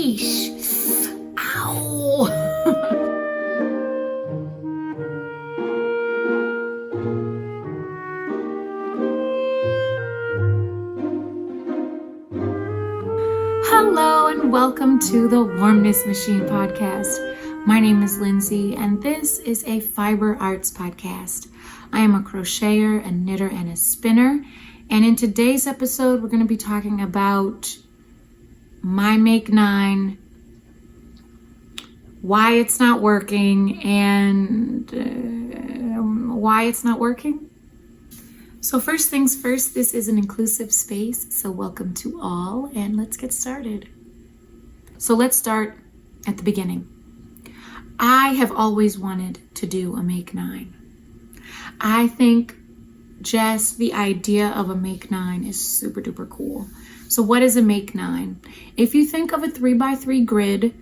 Yeesh. Ow. Hello and welcome to the Warmness Machine podcast. My name is Lindsay and this is a fiber arts podcast. I am a crocheter, a knitter, and a spinner. And in today's episode, we're going to be talking about my Make 9, why it's not working, and why it's not working. So first things first, this is an inclusive space, so welcome to all, and let's get started. So let's start at the beginning. I have always wanted to do a Make 9. I think just the idea of a Make 9 is super duper cool. So what is a Make 9? If you think of a 3x3 grid,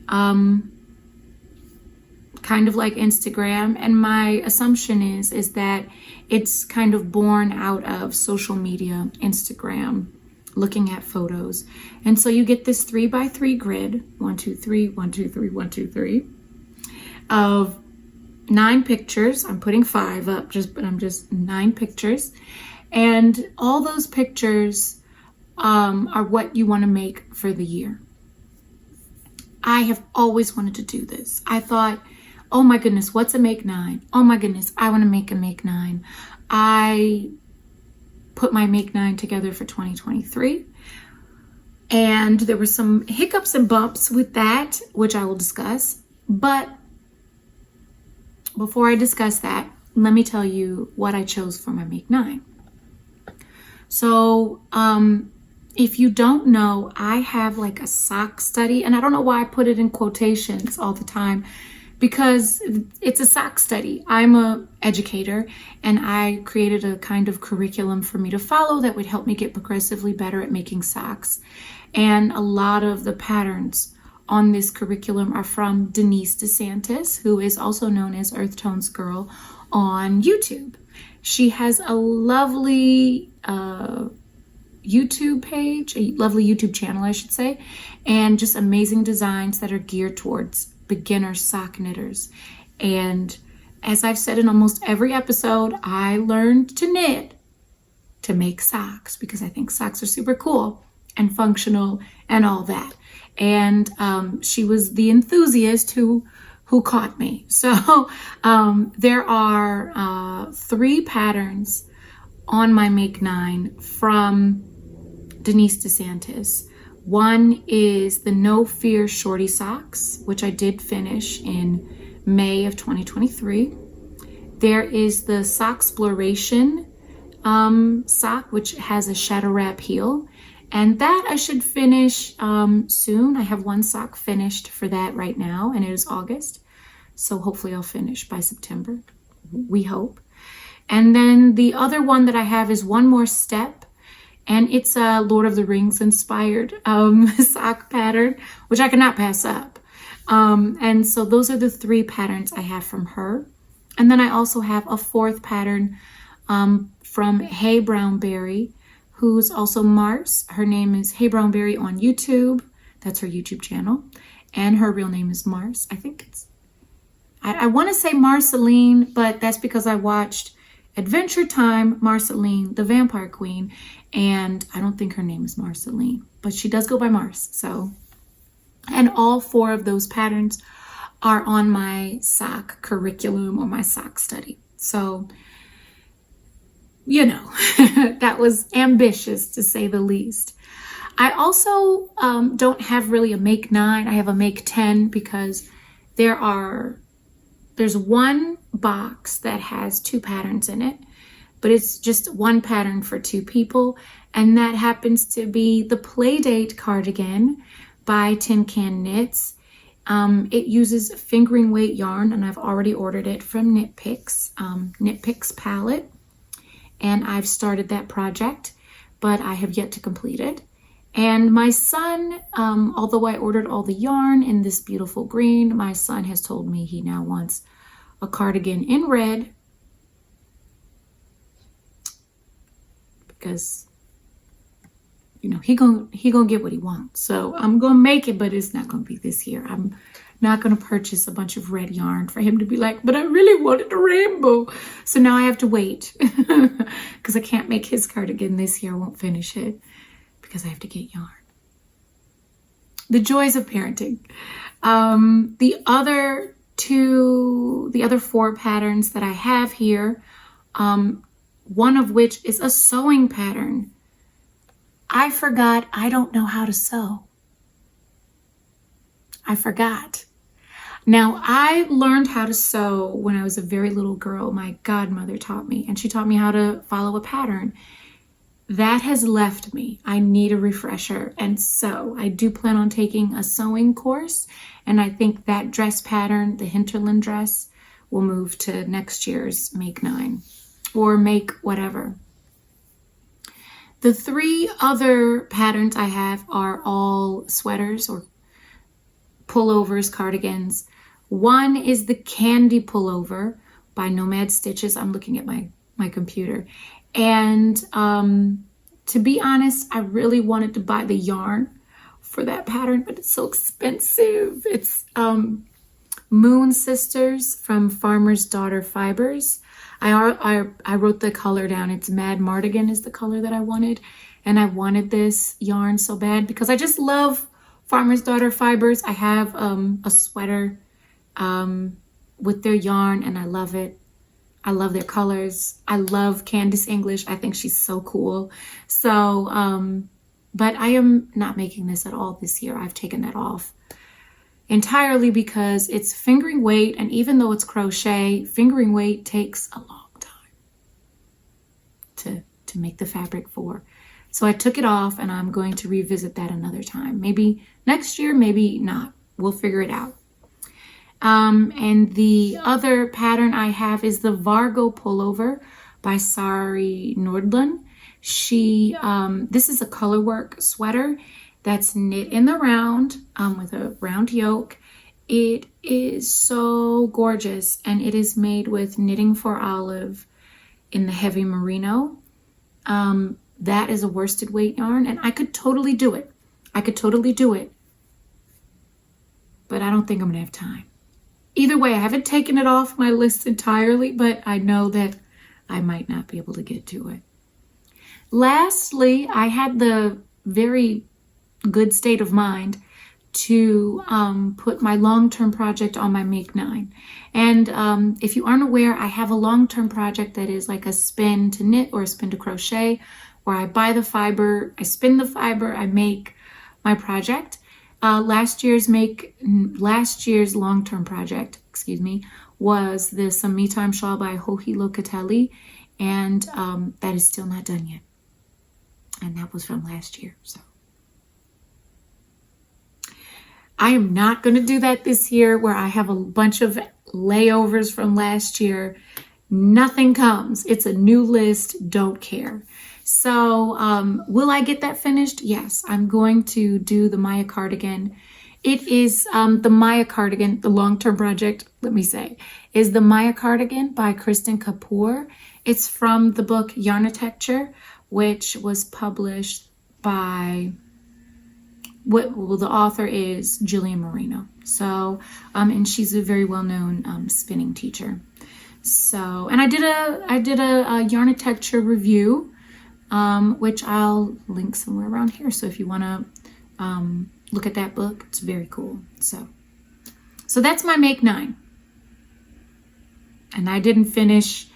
kind of like Instagram, and my assumption is that it's kind of born out of social media, Instagram, looking at photos. And so you get this 3x3 grid, 1, 2, 3, 1, 2, 3, 1, 2, 3, of 9 pictures. I'm putting 5 up, but I'm just 9 pictures. And all those pictures are what you want to make for the year. I have always wanted to do this. I thought, oh my goodness, what's a Make 9? Oh my goodness, I want to make a Make 9. I put my Make 9 together for 2023. And there were some hiccups and bumps with that, which I will discuss. But before I discuss that, let me tell you what I chose for my Make 9. So, if you don't know, I have like a sock study, and I don't know why I put it in quotations all the time, because it's a sock study. I'm an educator, and I created a kind of curriculum for me to follow that would help me get progressively better at making socks. And a lot of the patterns on this curriculum are from Denise DeSantis, who is also known as Earth Tones Girl on YouTube. She has a lovely YouTube page, a lovely YouTube channel, I should say, and just amazing designs that are geared towards beginner sock knitters. And as I've said in almost every episode, I learned to knit to make socks because I think socks are super cool and functional and all that. And she was the enthusiast who caught me. So there are 3 patterns on my Make 9 from Denise DeSantis. One is the No Fear Shorty Socks, which I did finish in May of 2023. There is the Socksploration sock, which has a shadow wrap heel. And that I should finish soon. I have 1 sock finished for that right now, and it is August. So hopefully I'll finish by September. We hope. And then the other one that I have is One More Step. And it's a Lord of the Rings inspired sock pattern, which I cannot pass up. And so those are the 3 patterns I have from her. And then I also have a 4th pattern from Hey Brownberry, who's also Mars. Her name is Hey Brownberry on YouTube. That's her YouTube channel. And her real name is Mars. I think I want to say Marceline, but that's because I watched Adventure Time, Marceline, the Vampire Queen, and I don't think her name is Marceline, but she does go by Mars. So, and all 4 of those patterns are on my sock curriculum or my sock study. So, you know, that was ambitious to say the least. I also don't have really a Make 9. I have a Make 10 because there's 1 box that has 2 patterns in it, but it's just 1 pattern for 2 people. And that happens to be the Playdate cardigan by Tin Can Knits. It uses fingering weight yarn, and I've already ordered it from Knit Picks palette. And I've started that project, but I have yet to complete it. And my son, although I ordered all the yarn in this beautiful green, my son has told me he now wants a cardigan in red because he gonna get what he wants. So I'm gonna make it, but it's not gonna be this year. I'm not gonna purchase a bunch of red yarn for him to be like, but I really wanted a rainbow. So now I have to wait because I can't make his cardigan this year. I won't finish it because I have to get yarn. The joys of parenting. The other 4 patterns that I have here, one of which is a sewing pattern. I forgot I don't know how to sew. I forgot. Now, I learned how to sew when I was a very little girl. My godmother taught me, and she taught me how to follow a pattern. That has left me. I need a refresher. And so I do plan on taking a sewing course. And I think that dress pattern, the hinterland dress, will move to next year's Make 9 or Make whatever. The 3 other patterns I have are all sweaters or pullovers, cardigans. One is the Candy Pullover by Nomad Stitches. I'm looking at my computer. And to be honest, I really wanted to buy the yarn for that pattern, but it's so expensive. It's Moon Sisters from Farmer's Daughter Fibers. I wrote the color down. It's Mad Mardigan is the color that I wanted. And I wanted this yarn so bad because I just love Farmer's Daughter Fibers. I have a sweater with their yarn and I love it. I love their colors. I love Candace English. I think she's so cool. So, but I am not making this at all this year. I've taken that off entirely because it's fingering weight. And even though it's crochet, fingering weight takes a long time to make the fabric for. So I took it off and I'm going to revisit that another time. Maybe next year, maybe not. We'll figure it out. And the other pattern I have is the Vargo Pullover by Sari Nordlund. This is a colorwork sweater that's knit in the round with a round yoke. It is so gorgeous and it is made with Knitting for Olive in the heavy merino. That is a worsted weight yarn and I could totally do it. But I don't think I'm gonna have time. Either way, I haven't taken it off my list entirely, but I know that I might not be able to get to it. Lastly, I had the very good state of mind to put my long-term project on my Make 9. And if you aren't aware, I have a long-term project that is like a spin to knit or a spin to crochet, where I buy the fiber, I spin the fiber, I make my project. Last year's long-term project, was this Me Time Shawl by Joji Locatelli, and that is still not done yet. And that was from last year, so. I am not going to do that this year where I have a bunch of layovers from last year. Nothing comes. It's a new list, don't care. So will I get that finished? Yes, I'm going to do the Maya cardigan. It is the Maya cardigan, the long-term project, let me say, is the Maya cardigan by Kristen Kapoor. It's from the book Yarnitecture, which was published by, the author is Jillian Moreno. So, and she's a very well-known spinning teacher. So, and I did a Yarnitecture review, which I'll link somewhere around here. So if you want to look at that book, it's very cool. So that's my Make 9. And I didn't finish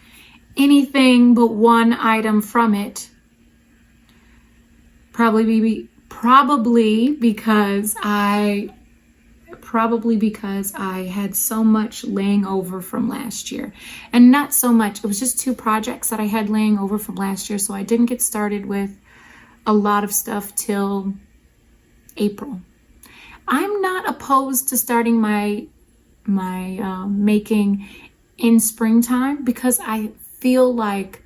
anything but one item from it. Probably because I had so much laying over from last year. And not so much, it was just 2 projects that I had laying over from last year, so I didn't get started with a lot of stuff till April. I'm not opposed to starting my making in springtime because I feel like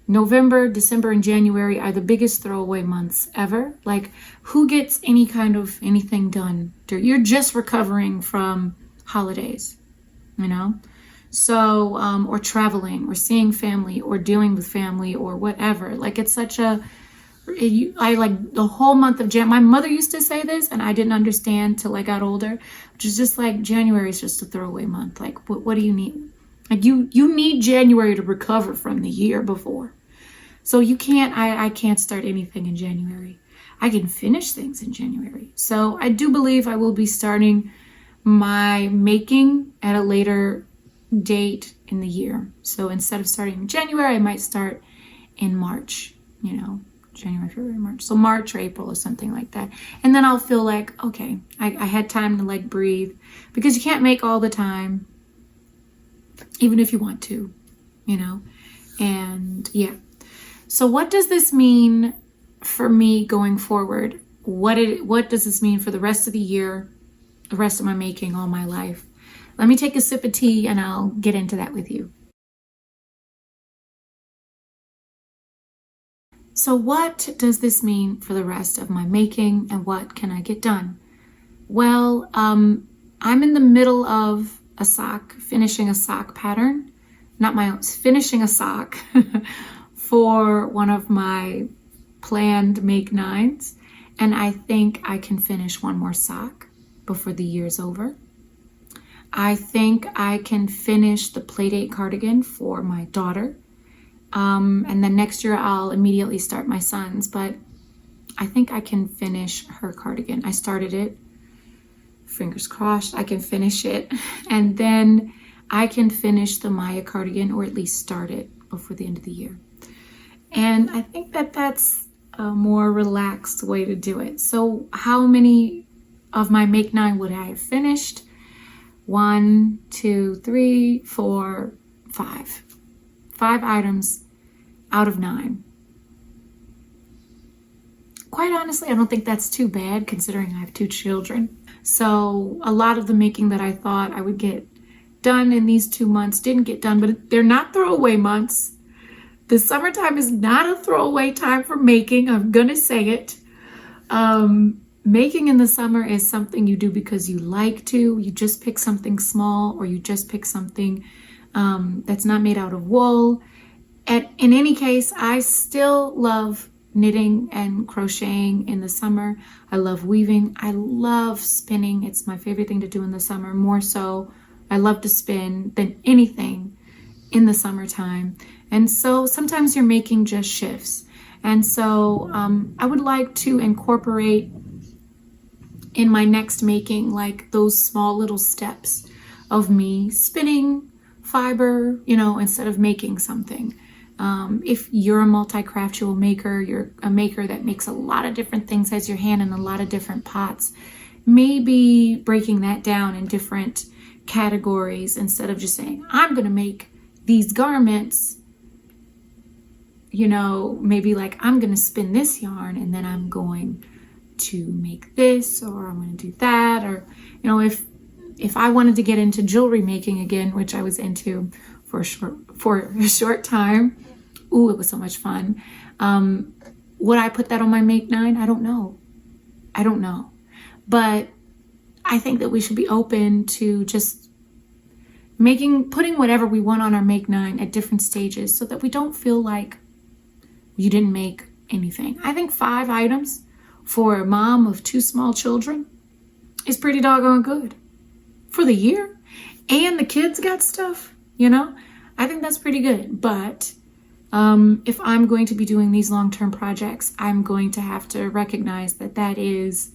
November, December, and January are the biggest throwaway months ever. Like, who gets any kind of anything done? You're just recovering from holidays, So, or traveling, or seeing family, or dealing with family, or whatever. Like, it's such a I like the whole month of Jan. My mother used to say this, and I didn't understand till I got older, which is just like January is just a throwaway month. Like, what do you need? Like you need January to recover from the year before. So you can't. I can't start anything in January. I can finish things in January. So I do believe I will be starting my making at a later date in the year. So instead of starting in January, I might start in March, January, February, March. So March or April or something like that. And then I'll feel like, okay, I had time to like breathe, because you can't make all the time, even if you want to, and yeah. So what does this mean for me going forward? What does this mean for the rest of the year, the rest of my making, all my life? Let me take a sip of tea and I'll get into that with you. So what does this mean for the rest of my making, and what can I get done? Well, I'm in the middle of finishing a sock pattern, not my own, finishing a sock for one of my planned make nines. And I think I can finish one more sock before the year's over. I think I can finish the Playdate cardigan for my daughter. And then next year I'll immediately start my son's, but I think I can finish her cardigan. I started it, fingers crossed, I can finish it. And then I can finish the Maya cardigan, or at least start it before the end of the year. And I think that that's a more relaxed way to do it. So how many of my make nine would I have finished? 1, 2, 3, 4, 5. 5 items out of 9. Quite honestly, I don't think that's too bad considering I have 2 children. So a lot of the making that I thought I would get done in these 2 months didn't get done, but they're not throwaway months. The summertime is not a throwaway time for making. I'm gonna say it. Making in the summer is something you do because you like to. You just pick something small, or you just pick something that's not made out of wool. And in any case, I still love knitting and crocheting in the summer. I love weaving. I love spinning. It's my favorite thing to do in the summer. More so, I love to spin than anything in the summertime. And so sometimes your making just shifts. And so I would like to incorporate in my next making like those small little steps of me spinning fiber, instead of making something. If you're a multi-craftual maker, you're a maker that makes a lot of different things, has your hand in a lot of different pots, maybe breaking that down in different categories instead of just saying, I'm going to make these garments, maybe like I'm going to spin this yarn and then I'm going to make this, or I'm going to do that. Or, if I wanted to get into jewelry making again, which I was into for a short time, ooh, it was so much fun. Would I put that on my make nine? I don't know. But I think that we should be open to just putting whatever we want on our make nine at different stages, so that we don't feel like you didn't make anything. I think 5 items for a mom of 2 small children is pretty doggone good for the year. And the kids got stuff, I think that's pretty good. But if I'm going to be doing these long-term projects, I'm going to have to recognize that is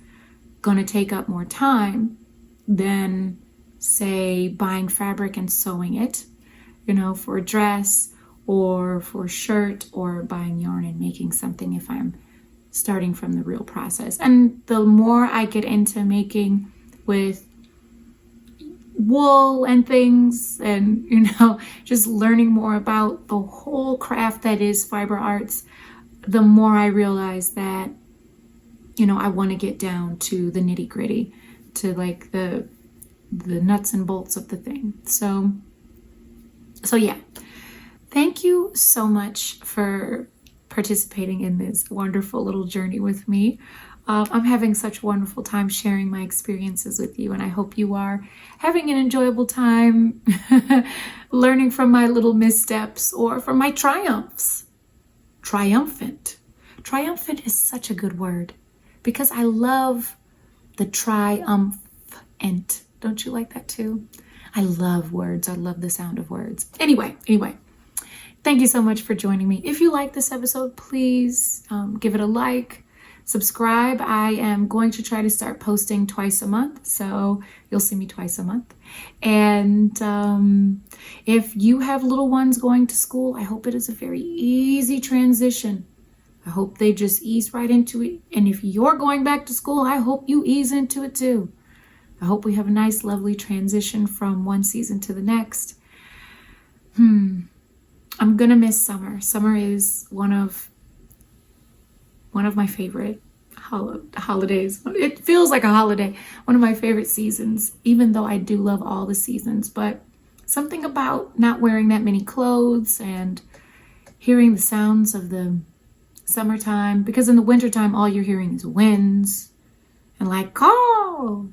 going to take up more time than, say, buying fabric and sewing it, for a dress or for a shirt, or buying yarn and making something if I'm starting from the real process. And the more I get into making with wool and things, and just learning more about the whole craft that is fiber arts, the more I realize that I want to get down to the nitty gritty, to like the nuts and bolts of the thing. So yeah, thank you so much for participating in this wonderful little journey with me. I'm having such a wonderful time sharing my experiences with you, and I hope you are having an enjoyable time learning from my little missteps or from my triumphs. Triumphant Triumphant is such a good word because I love the triumphant. Don't you like that too? I love words. I love the sound of words. Anyway, thank you so much for joining me. If you like this episode, please give it a like, subscribe. I am going to try to start posting twice a month, so you'll see me twice a month. And if you have little ones going to school, I hope it is a very easy transition. I hope they just ease right into it. And if you're going back to school, I hope you ease into it too. I hope we have a nice, lovely transition from one season to the next. I'm gonna miss summer. Summer is one of my favorite holidays. It feels like a holiday. One of my favorite seasons, even though I do love all the seasons. But something about not wearing that many clothes and hearing the sounds of the summertime, because in the wintertime, all you're hearing is winds and like, oh,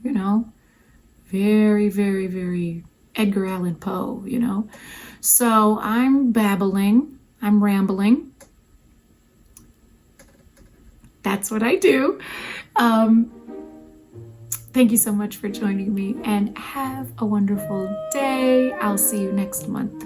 very, very, very Edgar Allan Poe, So I'm babbling, I'm rambling. That's what I do. Thank you so much for joining me and have a wonderful day. I'll see you next month.